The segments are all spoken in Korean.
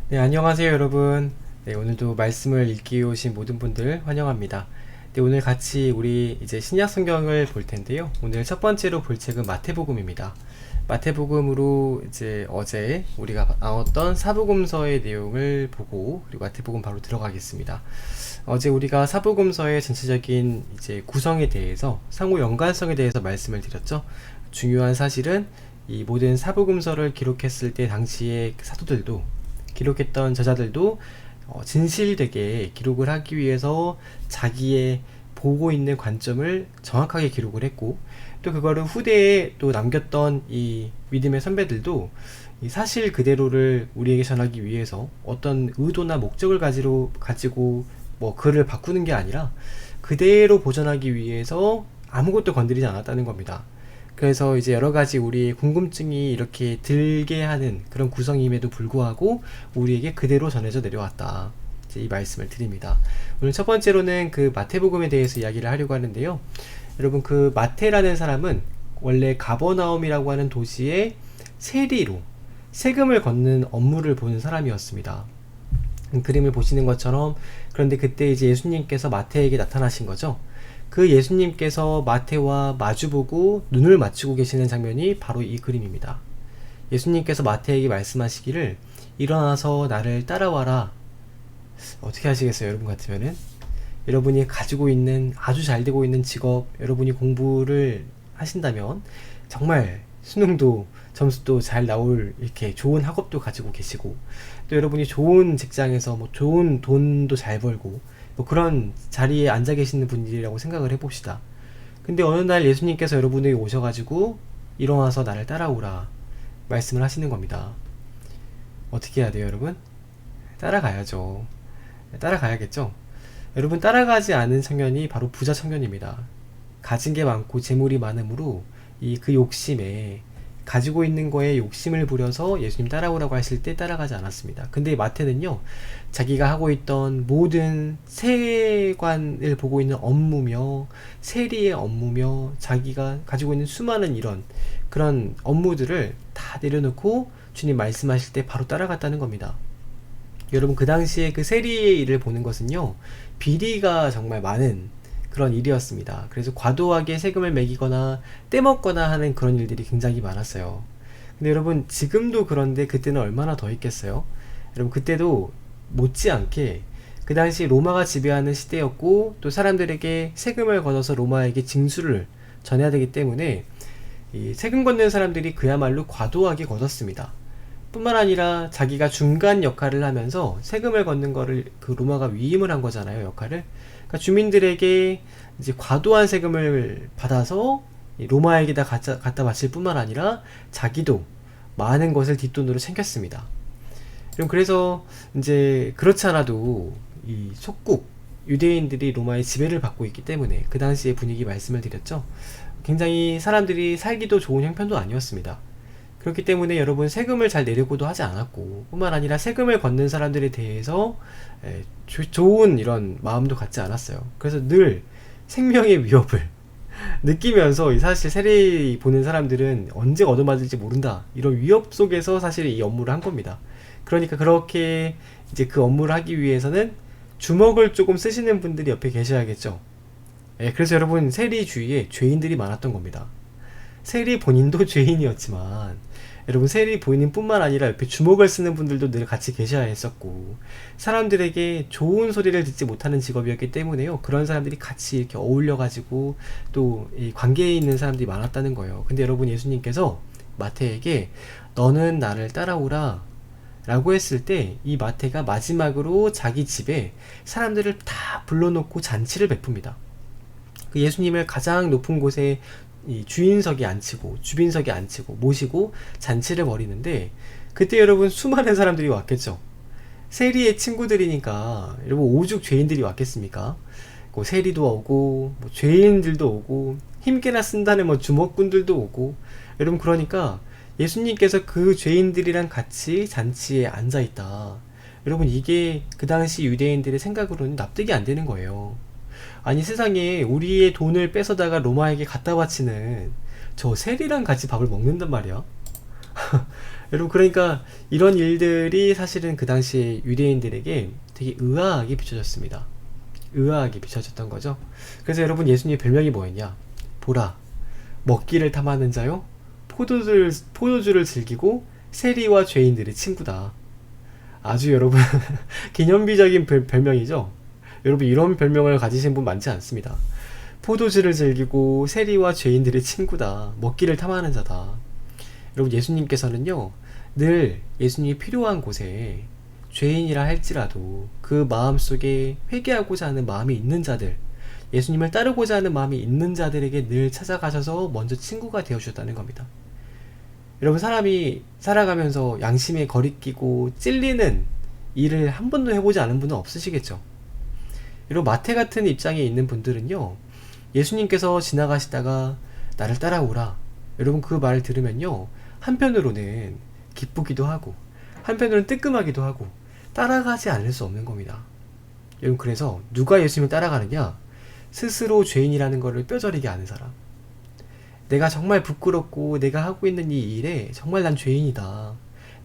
네, 안녕하세요, 여러분. 네, 오늘도 말씀을 읽기 오신 모든 분들 환영합니다. 네, 오늘 같이 우리 이제 신약 성경을 볼 텐데요. 오늘 첫 번째로 볼 책은 마태복음입니다. 마태복음으로 이제 어제 우리가 나왔던 사복음서의 내용을 보고 그리고 마태복음 바로 들어가겠습니다. 어제 우리가 사복음서의 전체적인 이제 구성에 대해서 상호 연관성에 대해서 말씀을 드렸죠. 중요한 사실은 이 모든 사복음서를 기록했을 때 당시의 사도들도 기록했던 저자들도 진실되게 기록을 하기 위해서 자기의 보고 있는 관점을 정확하게 기록을 했고, 또 그거를 후대에 또 남겼던 이 믿음의 선배들도 이 사실 그대로를 우리에게 전하기 위해서 어떤 의도나 목적을 가지고 뭐 글을 바꾸는 게 아니라 그대로 보존하기 위해서 아무것도 건드리지 않았다는 겁니다. 그래서 이제 여러 가지 우리의 궁금증이 이렇게 들게 하는 그런 구성임에도 불구하고 우리에게 그대로 전해져 내려왔다. 이제 이 말씀을 드립니다. 오늘 첫 번째로는 그 마태복음에 대해서 이야기를 하려고 하는데요. 여러분, 그 마태라는 사람은 원래 가버나움이라고 하는 도시의 세리로 세금을 걷는 업무를 보는 사람이었습니다. 그림을 보시는 것처럼, 그런데 그때 이제 예수님께서 마태에게 나타나신 거죠. 그 예수님께서 마태와 마주보고 눈을 맞추고 계시는 장면이 바로 이 그림입니다. 예수님께서 마태에게 말씀하시기를 일어나서 나를 따라와라. 어떻게 하시겠어요, 여러분 같으면은? 여러분이 가지고 있는 아주 잘 되고 있는 직업, 여러분이 공부를 하신다면 정말 수능도 점수도 잘 나올 이렇게 좋은 학업도 가지고 계시고, 또 여러분이 좋은 직장에서 뭐 좋은 돈도 잘 벌고 뭐 그런 자리에 앉아 계시는 분들이라고 생각을 해봅시다. 근데 어느 날 예수님께서 여러분에게 오셔가지고 일어나서 나를 따라오라 말씀을 하시는 겁니다. 어떻게 해야 돼요, 여러분? 따라가야죠. 따라가야겠죠? 여러분, 따라가지 않은 청년이 바로 부자 청년입니다. 가진 게 많고 재물이 많으므로 이 그 욕심에 가지고 있는 거에 욕심을 부려서 예수님 따라오라고 하실 때 따라가지 않았습니다. 근데 마태는요, 자기가 하고 있던 모든 세관을 보고 있는 업무며 세리의 업무며 자기가 가지고 있는 수많은 이런 그런 업무들을 다 내려놓고 주님 말씀하실 때 바로 따라갔다는 겁니다. 여러분, 그 당시에 그 세리의 일을 보는 것은요, 비리가 정말 많은 그런 일이었습니다. 그래서 과도하게 세금을 매기거나 떼먹거나 하는 그런 일들이 굉장히 많았어요. 근데 여러분, 지금도 그런데 그때는 얼마나 더 했겠어요? 여러분, 그때도 못지않게 그 당시 로마가 지배하는 시대였고, 또 사람들에게 세금을 걷어서 로마에게 징수를 전해야 되기 때문에 이 세금 걷는 사람들이 그야말로 과도하게 걷었습니다. 뿐만 아니라 자기가 중간 역할을 하면서 세금을 걷는 거를 그 로마가 위임을 한 거잖아요, 역할을. 그러니까 주민들에게 이제 과도한 세금을 받아서 로마에게다 갖다 바칠 뿐만 아니라 자기도 많은 것을 뒷돈으로 챙겼습니다. 그래서 이제 그렇지 않아도 이 속국 유대인들이 로마의 지배를 받고 있기 때문에 그 당시의 분위기 말씀을 드렸죠. 굉장히 사람들이 살기도 좋은 형편도 아니었습니다. 그렇기 때문에 여러분, 세금을 잘 내려고도 하지 않았고, 뿐만 아니라 세금을 걷는 사람들에 대해서 좋은 이런 마음도 갖지 않았어요. 그래서 늘 생명의 위협을 느끼면서, 사실 세례 보는 사람들은 언제 얻어맞을지 모른다, 이런 위협 속에서 사실 이 업무를 한 겁니다. 그러니까 그렇게 이제 그 업무를 하기 위해서는 주먹을 조금 쓰시는 분들이 옆에 계셔야겠죠. 그래서 여러분, 세리 주위에 죄인들이 많았던 겁니다. 세리 본인도 죄인이었지만, 여러분, 세리 본인뿐만 아니라 옆에 주먹을 쓰는 분들도 늘 같이 계셔야 했었고, 사람들에게 좋은 소리를 듣지 못하는 직업이었기 때문에요, 그런 사람들이 같이 이렇게 어울려가지고 또 이 관계에 있는 사람들이 많았다는 거예요. 근데 여러분, 예수님께서 마태에게 너는 나를 따라오라 라고 했을 때, 이 마태가 마지막으로 자기 집에 사람들을 다 불러놓고 잔치를 베풉니다. 그 예수님을 가장 높은 곳에 이 주인석에 앉히고 주빈석에 앉히고 모시고 잔치를 벌이는데, 그때 여러분, 수많은 사람들이 왔겠죠. 세리의 친구들이니까 여러분, 오죽 죄인들이 왔겠습니까? 뭐 세리도 오고 뭐 죄인들도 오고 힘께나 쓴다는 뭐 주먹꾼들도 오고, 여러분, 그러니까 예수님께서 그 죄인들이랑 같이 잔치에 앉아있다. 여러분, 이게 그 당시 유대인들의 생각으로는 납득이 안 되는 거예요. 아니, 세상에 우리의 돈을 뺏어다가 로마에게 갖다 바치는 저 세리랑 같이 밥을 먹는단 말이야. 여러분, 그러니까 이런 일들이 사실은 그 당시에 유대인들에게 되게 의아하게 비춰졌습니다. 의아하게 비춰졌던 거죠. 그래서 여러분, 예수님의 별명이 뭐였냐? 보라, 먹기를 탐하는 자요, 포도주를 즐기고 세리와 죄인들의 친구다. 아주 여러분 기념비적인 별명이죠. 여러분, 이런 별명을 가지신 분 많지 않습니다. 포도주를 즐기고 세리와 죄인들의 친구다. 먹기를 탐하는 자다. 여러분, 예수님께서는요, 늘 예수님이 필요한 곳에 죄인이라 할지라도 그 마음속에 회개하고자 하는 마음이 있는 자들, 예수님을 따르고자 하는 마음이 있는 자들에게 늘 찾아가셔서 먼저 친구가 되어주셨다는 겁니다. 여러분, 사람이 살아가면서 양심에 거리끼고 찔리는 일을 한 번도 해보지 않은 분은 없으시겠죠. 여러분, 마태 같은 입장에 있는 분들은요, 예수님께서 지나가시다가 나를 따라오라, 여러분, 그 말을 들으면요, 한편으로는 기쁘기도 하고 한편으로는 뜨끔하기도 하고 따라가지 않을 수 없는 겁니다. 여러분, 그래서 누가 예수님을 따라가느냐? 스스로 죄인이라는 것을 뼈저리게 아는 사람, 내가 정말 부끄럽고 내가 하고 있는 이 일에 정말 난 죄인이다,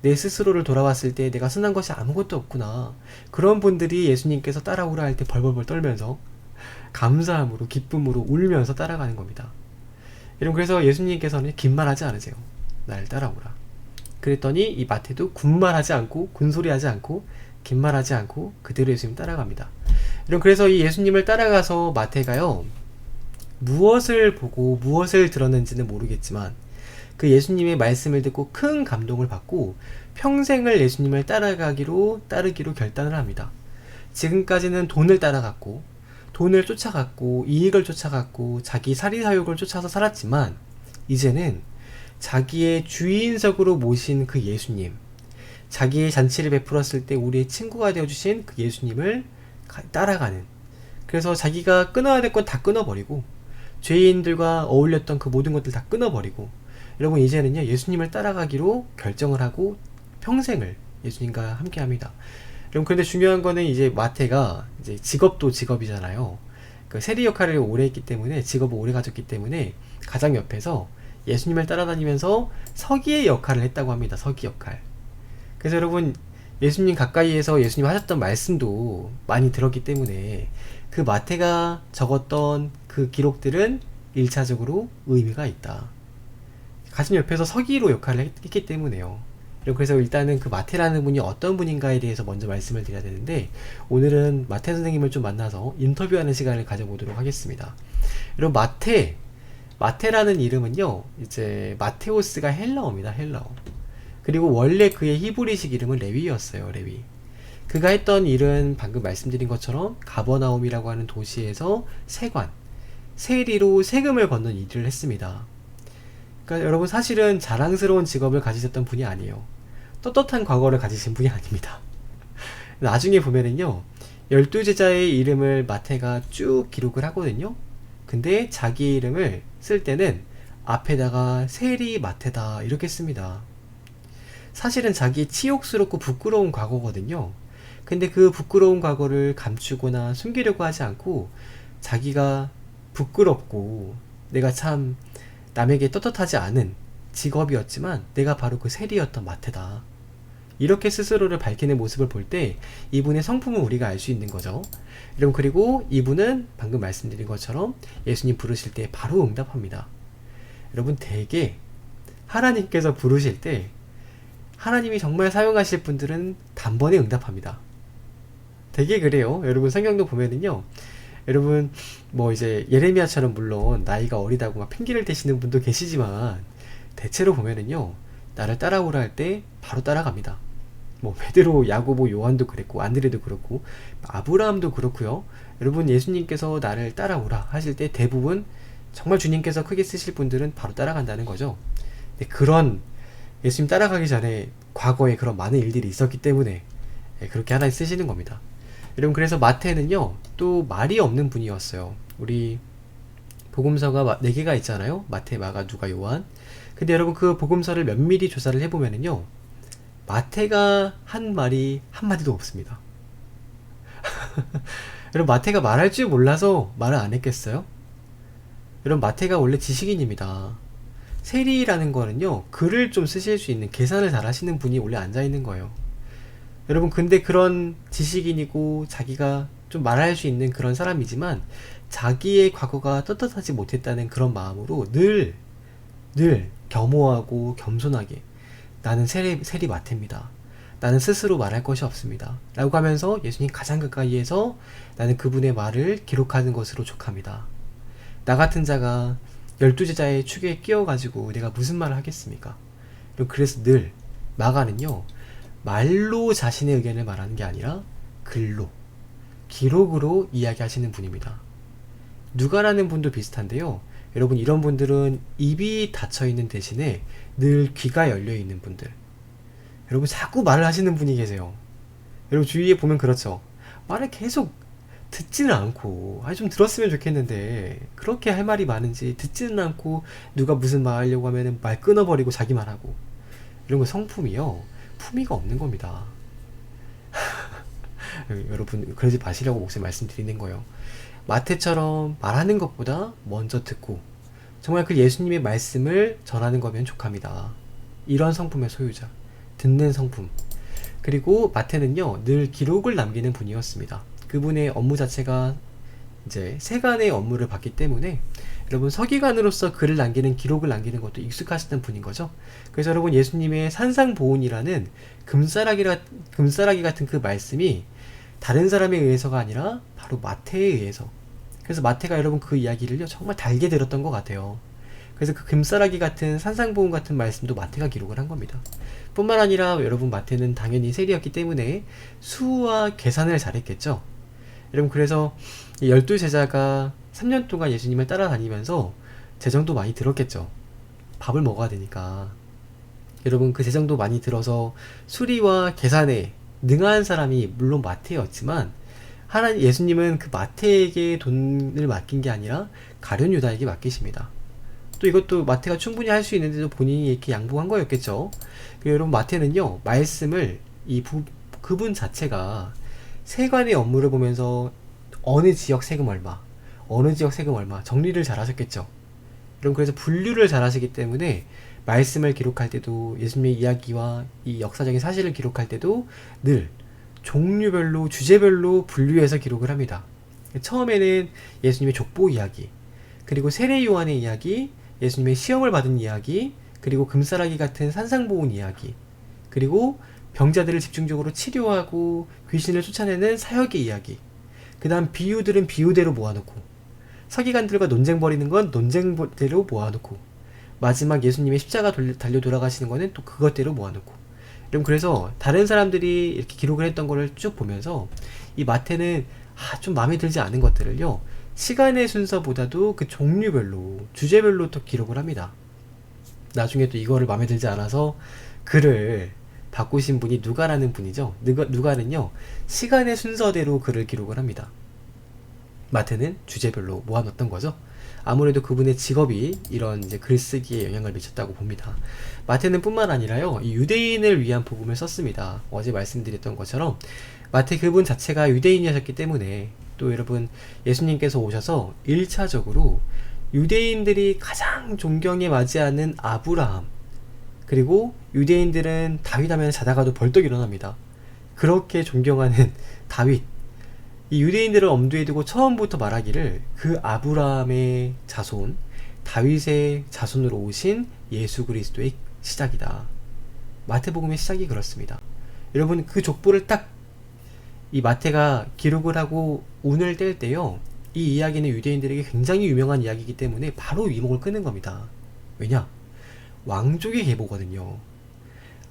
내 스스로를 돌아봤을 때 내가 선한 것이 아무것도 없구나, 그런 분들이 예수님께서 따라오라 할 때 벌벌벌 떨면서 감사함으로 기쁨으로 울면서 따라가는 겁니다. 여러분, 그래서 예수님께서는 긴 말하지 않으세요. 날 따라오라. 그랬더니 이 마태도 군말하지 않고 군소리하지 않고 긴 말하지 않고 그대로 예수님 따라갑니다. 여러분, 그래서 이 예수님을 따라가서 마태가요, 무엇을 보고 무엇을 들었는지는 모르겠지만 그 예수님의 말씀을 듣고 큰 감동을 받고 평생을 예수님을 따르기로 결단을 합니다. 지금까지는 돈을 따라갔고 돈을 쫓아갔고 이익을 쫓아갔고 자기 사리사욕을 쫓아서 살았지만 이제는 자기의 주인석으로 모신 그 예수님, 자기의 잔치를 베풀었을 때 우리의 친구가 되어주신 그 예수님을 따라가는, 그래서 자기가 끊어야 될 건 다 끊어버리고 죄인들과 어울렸던 그 모든 것들 다 끊어버리고 여러분, 이제는요, 예수님을 따라가기로 결정을 하고 평생을 예수님과 함께 합니다. 여러분, 그런데 중요한 거는 이제 마태가 이제 직업도 직업이잖아요. 그 세리 역할을 오래 했기 때문에, 직업을 오래 가졌기 때문에 가장 옆에서 예수님을 따라다니면서 서기의 역할을 했다고 합니다. 서기 역할. 그래서 여러분, 예수님 가까이에서 예수님 하셨던 말씀도 많이 들었기 때문에 그 마태가 적었던 그 기록들은 1차적으로 의미가 있다. 가슴 옆에서 서기로 역할을 했기 때문에요. 그래서 일단은 그 마태라는 분이 어떤 분인가에 대해서 먼저 말씀을 드려야 되는데, 오늘은 마태 선생님을 좀 만나서 인터뷰하는 시간을 가져보도록 하겠습니다. 여러분, 마태라는 이름은요, 이제 마테오스가 헬라어입니다. 헬라어. 그리고 원래 그의 히브리식 이름은 레위였어요. 레위. 그가 했던 일은 방금 말씀드린 것처럼 가버나움이라고 하는 도시에서 세리로 세금을 걷는 일을 했습니다. 그러니까 여러분, 사실은 자랑스러운 직업을 가지셨던 분이 아니에요. 떳떳한 과거를 가지신 분이 아닙니다. 나중에 보면은요, 12제자의 이름을 마태가 쭉 기록을 하거든요. 근데 자기 이름을 쓸 때는 앞에다가 세리 마태다 이렇게 씁니다. 사실은 자기 치욕스럽고 부끄러운 과거거든요. 근데 그 부끄러운 과거를 감추거나 숨기려고 하지 않고 자기가 부끄럽고 내가 참 남에게 떳떳하지 않은 직업이었지만 내가 바로 그 세리였던 마태다, 이렇게 스스로를 밝히는 모습을 볼 때 이분의 성품을 우리가 알 수 있는 거죠. 여러분, 그리고 이분은 방금 말씀드린 것처럼 예수님 부르실 때 바로 응답합니다. 여러분, 대개 하나님께서 부르실 때 하나님이 정말 사용하실 분들은 단번에 응답합니다. 되게 그래요. 여러분, 성경도 보면은요, 여러분, 뭐 이제 예레미야처럼 물론 나이가 어리다고 막 핑계를 대시는 분도 계시지만 대체로 보면은요, 나를 따라오라 할 때 바로 따라갑니다. 뭐 베드로, 야고보, 요한도 그랬고 안드레도 그렇고 아브라함도 그렇고요. 여러분, 예수님께서 나를 따라오라 하실 때 대부분 정말 주님께서 크게 쓰실 분들은 바로 따라간다는 거죠. 근데 그런 예수님 따라가기 전에 과거에 그런 많은 일들이 있었기 때문에 그렇게 하나님 쓰시는 겁니다. 여러분, 그래서 마태는요, 또 말이 없는 분이었어요. 우리 복음서가 4개가 있잖아요. 마태, 마가, 누가, 요한. 근데 여러분, 그 복음서를 면밀히 조사를 해보면은요, 마태가 한 말이 한마디도 없습니다. 여러분, 마태가 말할 줄 몰라서 말을 안 했겠어요? 여러분, 마태가 원래 지식인입니다. 세리라는 거는요, 글을 좀 쓰실 수 있는, 계산을 잘 하시는 분이 원래 앉아 있는 거예요. 여러분, 근데 그런 지식인이고 자기가 좀 말할 수 있는 그런 사람이지만 자기의 과거가 떳떳하지 못했다는 그런 마음으로 늘 겸허하고 겸손하게, 나는 세리 마태입니다, 나는 스스로 말할 것이 없습니다 라고 하면서 예수님 가장 가까이에서 나는 그분의 말을 기록하는 것으로 족합니다. 나 같은 자가 12제자의 축에 끼어가지고 내가 무슨 말을 하겠습니까? 그래서 늘 마가는요, 말로 자신의 의견을 말하는 게 아니라 글로, 기록으로 이야기하시는 분입니다. 누가라는 분도 비슷한데요, 여러분, 이런 분들은 입이 닫혀있는 대신에 늘 귀가 열려있는 분들. 여러분, 자꾸 말을 하시는 분이 계세요. 여러분, 주위에 보면 그렇죠. 말을 계속 듣지는 않고, 좀 들었으면 좋겠는데 그렇게 할 말이 많은지 듣지는 않고, 누가 무슨 말 하려고 하면 말 끊어버리고 자기 말하고, 이런 거 성품이요, 품위가 없는 겁니다. 여러분, 그러지 마시라고 목소리 말씀드리는 거예요. 마태처럼 말하는 것보다 먼저 듣고 정말 그 예수님의 말씀을 전하는 거면 족합니다. 이런 성품의 소유자, 듣는 성품. 그리고 마태는요, 늘 기록을 남기는 분이었습니다. 그분의 업무 자체가 이제 세간의 업무를 받기 때문에 여러분, 서기관으로서 글을 남기는, 기록을 남기는 것도 익숙하시던 분인 거죠. 그래서 여러분, 예수님의 산상보훈이라는 금싸라기 같은 그 말씀이 다른 사람에 의해서가 아니라 바로 마태에 의해서, 그래서 마태가 여러분 그 이야기를요 정말 달게 들었던 것 같아요. 그래서 그 금싸라기 같은 산상보훈 같은 말씀도 마태가 기록을 한 겁니다. 뿐만 아니라 여러분, 마태는 당연히 세리였기 때문에 수와 계산을 잘했겠죠. 여러분, 그래서 12제자가 3년 동안 예수님을 따라다니면서 재정도 많이 들었겠죠. 밥을 먹어야 되니까. 여러분, 그 재정도 많이 들어서 수리와 계산에 능한 사람이 물론 마태였지만, 예수님은 그 마태에게 돈을 맡긴 게 아니라 가룟 유다에게 맡기십니다. 또 이것도 마태가 충분히 할 수 있는데도 본인이 이렇게 양보한 거였겠죠. 여러분, 마태는요, 말씀을 그분 자체가 세관의 업무를 보면서 어느 지역 세금 얼마, 어느 지역 세금 얼마 정리를 잘 하셨겠죠. 여러분, 그래서 분류를 잘 하시기 때문에 말씀을 기록할 때도, 예수님의 이야기와 이 역사적인 사실을 기록할 때도 늘 종류별로, 주제별로 분류해서 기록을 합니다. 처음에는 예수님의 족보 이야기, 그리고 세례 요한의 이야기, 예수님의 시험을 받은 이야기, 그리고 금싸라기 같은 산상보훈 이야기, 그리고 병자들을 집중적으로 치료하고 귀신을 쫓아내는 사역의 이야기, 그 다음 비유들은 비유대로 모아놓고, 서기관들과 논쟁 벌이는 건 논쟁대로 모아놓고, 마지막 예수님의 십자가 달려 돌아가시는 거는 또 그것대로 모아놓고. 여러분, 그래서 다른 사람들이 이렇게 기록을 했던 거를 쭉 보면서 이 마태는 좀 마음에 들지 않은 것들을요, 시간의 순서보다도 그 종류별로, 주제별로 또 기록을 합니다. 나중에 또 이거를 마음에 들지 않아서 글을 바꾸신 분이 누가라는 분이죠. 누가는요, 시간의 순서대로 글을 기록을 합니다. 마태는 주제별로 모아놓던 거죠. 아무래도 그분의 직업이 이런 이제 글쓰기에 영향을 미쳤다고 봅니다. 마태는 뿐만 아니라요, 이 유대인을 위한 복음을 썼습니다. 어제 말씀드렸던 것처럼 마태 그분 자체가 유대인이셨기 때문에, 또 여러분, 예수님께서 오셔서 1차적으로 유대인들이 가장 존경에 맞이하는 아브라함, 그리고 유대인들은 다윗 하면 자다가도 벌떡 일어납니다. 그렇게 존경하는 다윗, 이 유대인들을 엄두에 두고 처음부터 말하기를 그 아브라함의 자손, 다윗의 자손으로 오신 예수 그리스도의 시작이다. 마태복음의 시작이 그렇습니다. 여러분, 그 족보를 딱 이 마태가 기록을 하고 운을 뗄 때요, 이 이야기는 유대인들에게 굉장히 유명한 이야기이기 때문에 바로 이목을 끄는 겁니다. 왜냐? 왕족의 계보거든요.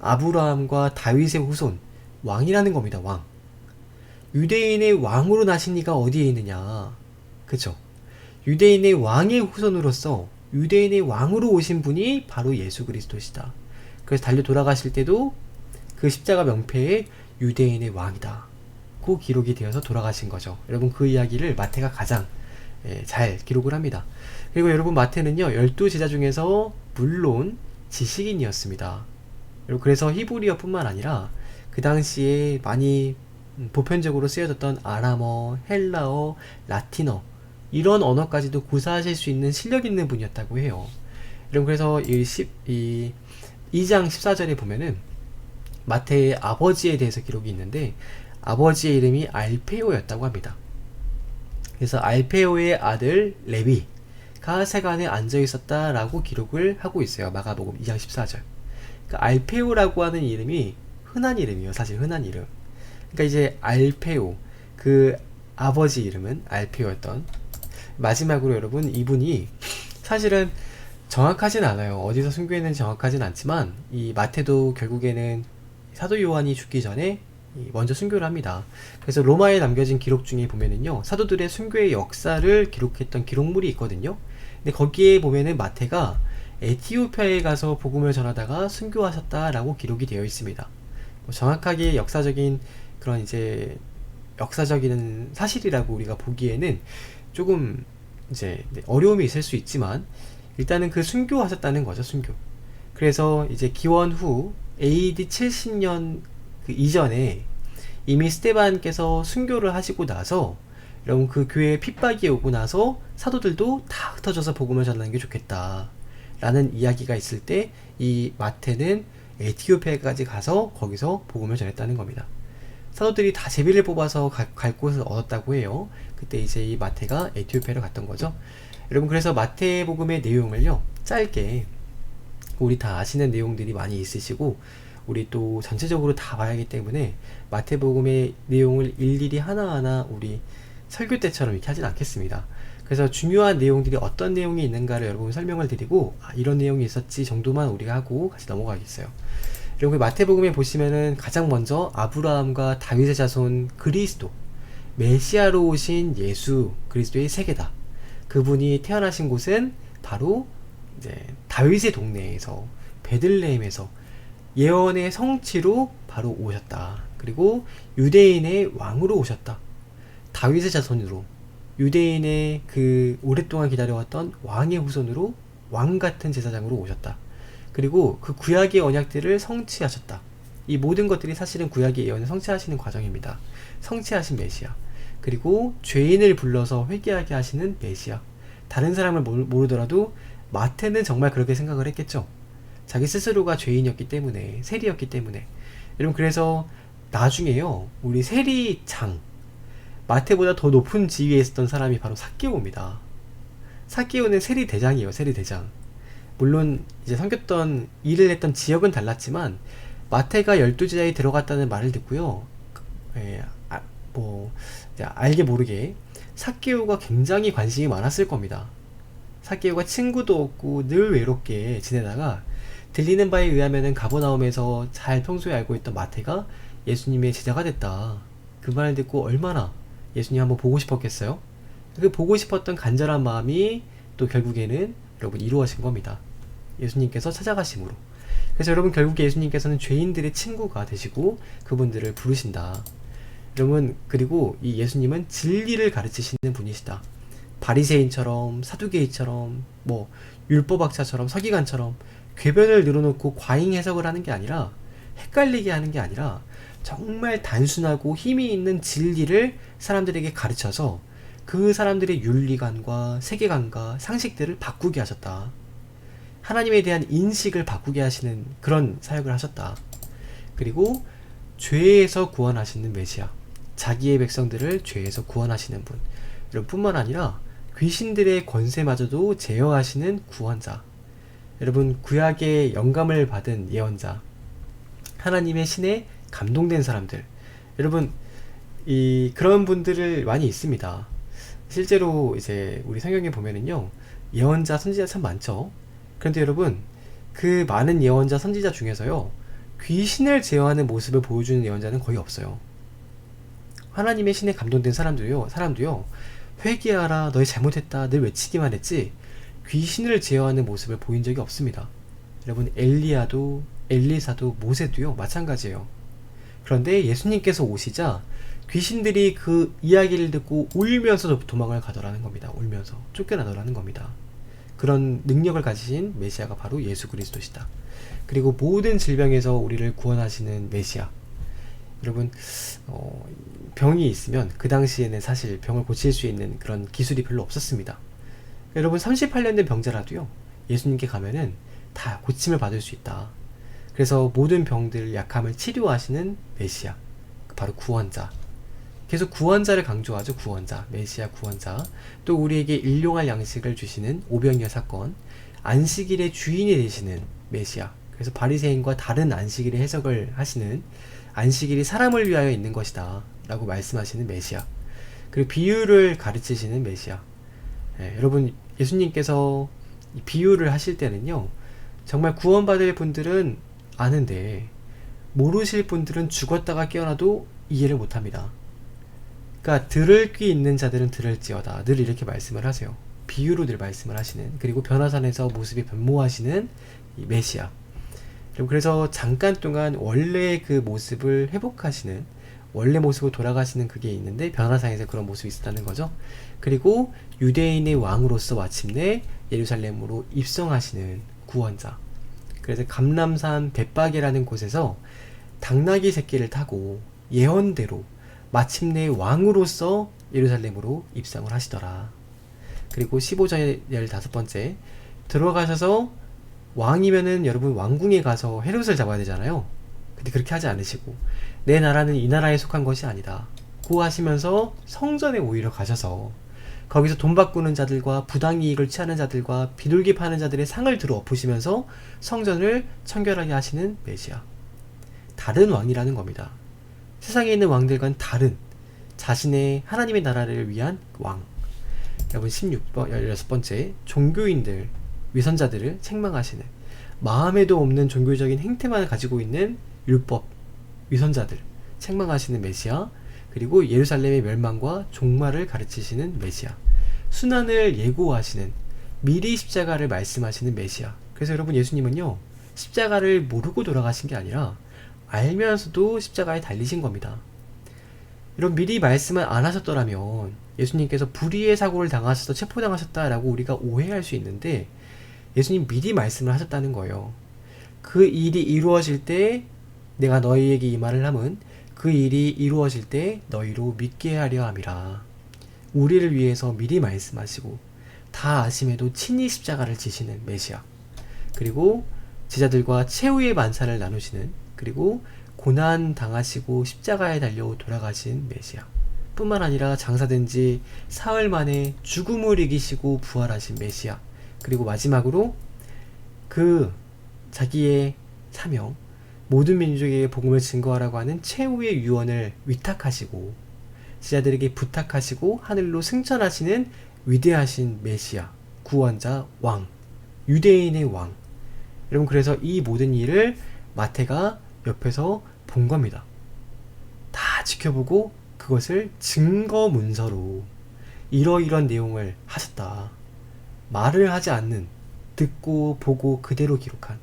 아브라함과 다윗의 후손, 왕이라는 겁니다. 왕. 유대인의 왕으로 나신 이가 어디에 있느냐? 그쵸? 유대인의 왕의 후손으로서 유대인의 왕으로 오신 분이 바로 예수 그리스도시다. 그래서 달려 돌아가실 때도 그 십자가 명패에 유대인의 왕이다, 그 기록이 되어서 돌아가신 거죠. 여러분, 그 이야기를 마태가 가장 잘 기록을 합니다. 그리고 여러분, 마태는요, 12제자 중에서 물론 지식인이었습니다. 그래서 히브리어 뿐만 아니라 그 당시에 많이 보편적으로 쓰여졌던 아람어, 헬라어, 라틴어, 이런 언어까지도 구사하실 수 있는 실력 있는 분이었다고 해요. 여러분 그래서 이 2장 14절에 보면은 마태의 아버지에 대해서 기록이 있는데 아버지의 이름이 알페오였다고 합니다. 그래서 알페오의 아들 레위가 세간에 앉아 있었다라고 기록을 하고 있어요. 마가복음 2장 14절. 그러니까 알페오라고 하는 이름이 흔한 이름이에요. 사실 흔한 이름. 그러니까 이제 알페오, 그 아버지 이름은 알페오였던. 마지막으로 여러분, 이분이 사실은 정확하진 않아요. 어디서 순교했는지 정확하진 않지만 이 마태도 결국에는 사도 요한이 죽기 전에 먼저 순교를 합니다. 그래서 로마에 남겨진 기록 중에 보면은요, 사도들의 순교의 역사를 기록했던 기록물이 있거든요. 근데 거기에 보면은 마태가 에티오피아에 가서 복음을 전하다가 순교하셨다라고 기록이 되어 있습니다. 뭐 정확하게 역사적인 그런 이제 역사적인 사실이라고 우리가 보기에는 조금 이제 어려움이 있을 수 있지만 일단은 그 순교하셨다는 거죠, 순교. 그래서 이제 기원 후 AD 70년 그 이전에 이미 스테반께서 순교를 하시고 나서 여러분 그 교회에 핍박이 오고 나서 사도들도 다 흩어져서 복음을 전하는 게 좋겠다 라는 이야기가 있을 때 이 마태는 에티오피아까지 가서 거기서 복음을 전했다는 겁니다. 사도들이 다 제비를 뽑아서 갈 곳을 얻었다고 해요. 그때 이제 이 마태가 에티오피아로 갔던 거죠. 여러분 그래서 마태복음의 내용을요 짧게, 우리 다 아시는 내용들이 많이 있으시고 우리 또 전체적으로 다 봐야 하기 때문에 마태복음의 내용을 일일이 하나하나 우리 설교 때처럼 이렇게 하진 않겠습니다. 그래서 중요한 내용들이 어떤 내용이 있는가를 여러분 설명을 드리고 이런 내용이 있었지 정도만 우리가 하고 같이 넘어가겠어요. 여러분 마태복음에 보시면은 가장 먼저 아브라함과 다윗의 자손 그리스도, 메시아로 오신 예수 그리스도의 세계다. 그분이 태어나신 곳은 바로 이제 다윗의 동네에서, 베들레헴에서 예언의 성취로 바로 오셨다. 그리고 유대인의 왕으로 오셨다. 다윗의 자손으로, 유대인의 그 오랫동안 기다려왔던 왕의 후손으로 왕 같은 제사장으로 오셨다. 그리고 그 구약의 언약들을 성취하셨다. 이 모든 것들이 사실은 구약의 예언을 성취하시는 과정입니다. 성취하신 메시아. 그리고 죄인을 불러서 회개하게 하시는 메시아. 다른 사람을 모르더라도 마태는 정말 그렇게 생각을 했겠죠. 자기 스스로가 죄인이었기 때문에, 세리였기 때문에. 여러분 그래서 나중에요, 우리 세리장, 마태보다 더 높은 지위에 있었던 사람이 바로 삭개오입니다. 삭개오는 세리대장이에요. 세리대장. 물론 이제 섬겼던 일을 했던 지역은 달랐지만 마태가 12제자에 들어갔다는 말을 듣고요, 알게 모르게 삭개오가 굉장히 관심이 많았을 겁니다. 삭개오가 친구도 없고 늘 외롭게 지내다가 들리는 바에 의하면은 가버나움에서 잘 평소에 알고 있던 마태가 예수님의 제자가 됐다. 그 말을 듣고 얼마나 예수님 한번 보고 싶었겠어요? 그 보고 싶었던 간절한 마음이 또 결국에는 여러분 이루어진 겁니다. 예수님께서 찾아가심으로. 그래서 여러분 결국에 예수님께서는 죄인들의 친구가 되시고 그분들을 부르신다. 여러분 그리고 이 예수님은 진리를 가르치시는 분이시다. 바리새인처럼, 사두개이처럼, 율법학자처럼, 서기관처럼 궤변을 늘어놓고 과잉 해석을 하는 게 아니라, 헷갈리게 하는 게 아니라 정말 단순하고 힘이 있는 진리를 사람들에게 가르쳐서 그 사람들의 윤리관과 세계관과 상식들을 바꾸게 하셨다. 하나님에 대한 인식을 바꾸게 하시는 그런 사역을 하셨다. 그리고 죄에서 구원하시는 메시아, 자기의 백성들을 죄에서 구원하시는 분, 이런 뿐만 아니라 귀신들의 권세마저도 제어하시는 구원자, 여러분 구약의 영감을 받은 예언자, 하나님의 신에 감동된 사람들, 여러분 그런 분들을 많이 있습니다. 실제로 이제 우리 성경에 보면은요, 예언자, 선지자 참 많죠. 그런데 여러분 그 많은 예언자, 선지자 중에서요, 귀신을 제어하는 모습을 보여주는 예언자는 거의 없어요. 하나님의 신에 감동된 사람도요 회개하라, 너희 잘못했다 늘 외치기만 했지 귀신을 제어하는 모습을 보인 적이 없습니다. 여러분 엘리야도, 엘리사도, 모세도요 마찬가지예요. 그런데 예수님께서 오시자 귀신들이 그 이야기를 듣고 울면서 도망을 가더라는 겁니다. 울면서 쫓겨나더라는 겁니다. 그런 능력을 가지신 메시아가 바로 예수 그리스도시다. 그리고 모든 질병에서 우리를 구원하시는 메시아. 여러분 병이 있으면 그 당시에는 사실 병을 고칠 수 있는 그런 기술이 별로 없었습니다. 여러분 38년 된 병자라도요 예수님께 가면은 다 고침을 받을 수 있다. 그래서 모든 병들, 약함을 치료하시는 메시아, 바로 구원자. 계속 구원자를 강조하죠. 구원자, 메시아 구원자. 또 우리에게 일용할 양식을 주시는 오병이어 사건, 안식일의 주인이 되시는 메시아. 그래서 바리새인과 다른 안식일의 해석을 하시는, 안식일이 사람을 위하여 있는 것이다 라고 말씀하시는 메시아. 그리고 비유를 가르치시는 메시아. 여러분, 예수님께서 비유를 하실 때는요, 정말 구원받을 분들은 아는데 모르실 분들은 죽었다가 깨어나도 이해를 못합니다. 그러니까 들을 귀 있는 자들은 들을지어다, 늘 이렇게 말씀을 하세요. 비유로 늘 말씀을 하시는, 그리고 변화산에서 모습이 변모하시는 이 메시아. 그래서 잠깐 동안 원래 그 모습을 회복하시는, 원래 모습으로 돌아가시는 그게 있는데 변화산에서 그런 모습이 있었다는 거죠. 그리고 유대인의 왕으로서 마침내 예루살렘으로 입성하시는 구원자. 그래서 감람산 벳박이라는 곳에서 당나귀 새끼를 타고 예언대로 마침내 왕으로서 예루살렘으로 입성을 하시더라. 그리고 15절 15번째, 들어가셔서 왕이면은 여러분 왕궁에 가서 헤롯을 잡아야 되잖아요. 근데 그렇게 하지 않으시고 내 나라는 이 나라에 속한 것이 아니다 고 하시면서 성전에 오히려 가셔서 거기서 돈 바꾸는 자들과 부당이익을 취하는 자들과 비둘기 파는 자들의 상을 들어 엎으시면서 성전을 청결하게 하시는 메시아. 다른 왕이라는 겁니다. 세상에 있는 왕들과는 다른 자신의 하나님의 나라를 위한 왕. 여러분 16번째, 종교인들, 위선자들을 책망하시는, 마음에도 없는 종교적인 행태만 가지고 있는 율법 위선자들 책망하시는 메시아. 그리고 예루살렘의 멸망과 종말을 가르치시는 메시아. 순환을 예고하시는, 미리 십자가를 말씀하시는 메시아. 그래서 여러분, 예수님은요 십자가를 모르고 돌아가신 게 아니라 알면서도 십자가에 달리신 겁니다. 이런 미리 말씀을 안 하셨더라면 예수님께서 불의의 사고를 당하셔서 체포당하셨다라고 우리가 오해할 수 있는데, 예수님 미리 말씀을 하셨다는 거예요. 그 일이 이루어질 때 내가 너희에게 이 말을 함은 그 일이 이루어질 때 너희로 믿게 하려 함이라. 우리를 위해서 미리 말씀하시고 다 아심에도 친히 십자가를 지시는 메시아. 그리고 제자들과 최후의 만찬을 나누시는, 그리고 고난 당하시고 십자가에 달려 돌아가신 메시아. 뿐만 아니라 장사된 지 사흘 만에 죽음을 이기시고 부활하신 메시아. 그리고 마지막으로 그 자기의 사명, 모든 민족에게 복음을 증거하라고 하는 최후의 유언을 위탁하시고 제자들에게 부탁하시고 하늘로 승천하시는 위대하신 메시아, 구원자, 왕, 유대인의 왕. 여러분, 그래서 이 모든 일을 마태가 옆에서 본 겁니다. 다 지켜보고 그것을 증거 문서로 이러이런 내용을 하셨다, 말을 하지 않는, 듣고 보고 그대로 기록한.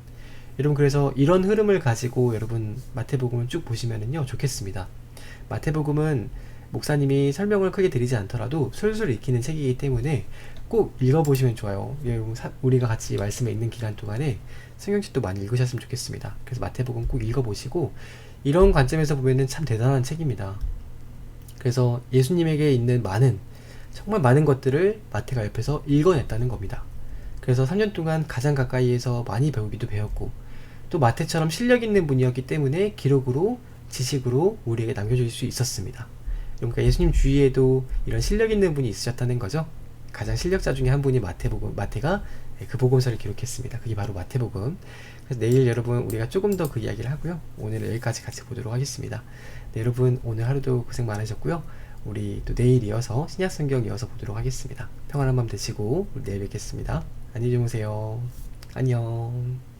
여러분, 그래서 이런 흐름을 가지고 여러분 마태복음을 쭉 보시면은요 좋겠습니다. 마태복음은 목사님이 설명을 크게 드리지 않더라도 술술 읽히는 책이기 때문에 꼭 읽어보시면 좋아요. 여러분, 우리가 같이 말씀에 있는 기간 동안에 성경책도 많이 읽으셨으면 좋겠습니다. 그래서 마태복음 꼭 읽어보시고, 이런 관점에서 보면은 참 대단한 책입니다. 그래서 예수님에게 있는 많은, 정말 많은 것들을 마태가 옆에서 읽어냈다는 겁니다. 그래서 3년 동안 가장 가까이에서 많이 배우기도 배웠고, 또 마태처럼 실력 있는 분이었기 때문에 기록으로, 지식으로 우리에게 남겨줄 수 있었습니다. 그러니까 예수님 주위에도 이런 실력 있는 분이 있으셨다는 거죠. 가장 실력자 중에 한 분이 마태가 그 복음서를 기록했습니다. 그게 바로 마태복음. 그래서 내일 여러분 우리가 조금 더 그 이야기를 하고요. 오늘은 여기까지 같이 보도록 하겠습니다. 네, 여러분 오늘 하루도 고생 많으셨고요. 우리 또 내일 이어서 신약성경 이어서 보도록 하겠습니다. 평안한 밤 되시고 우리 내일 뵙겠습니다. 안녕히 주무세요. 안녕.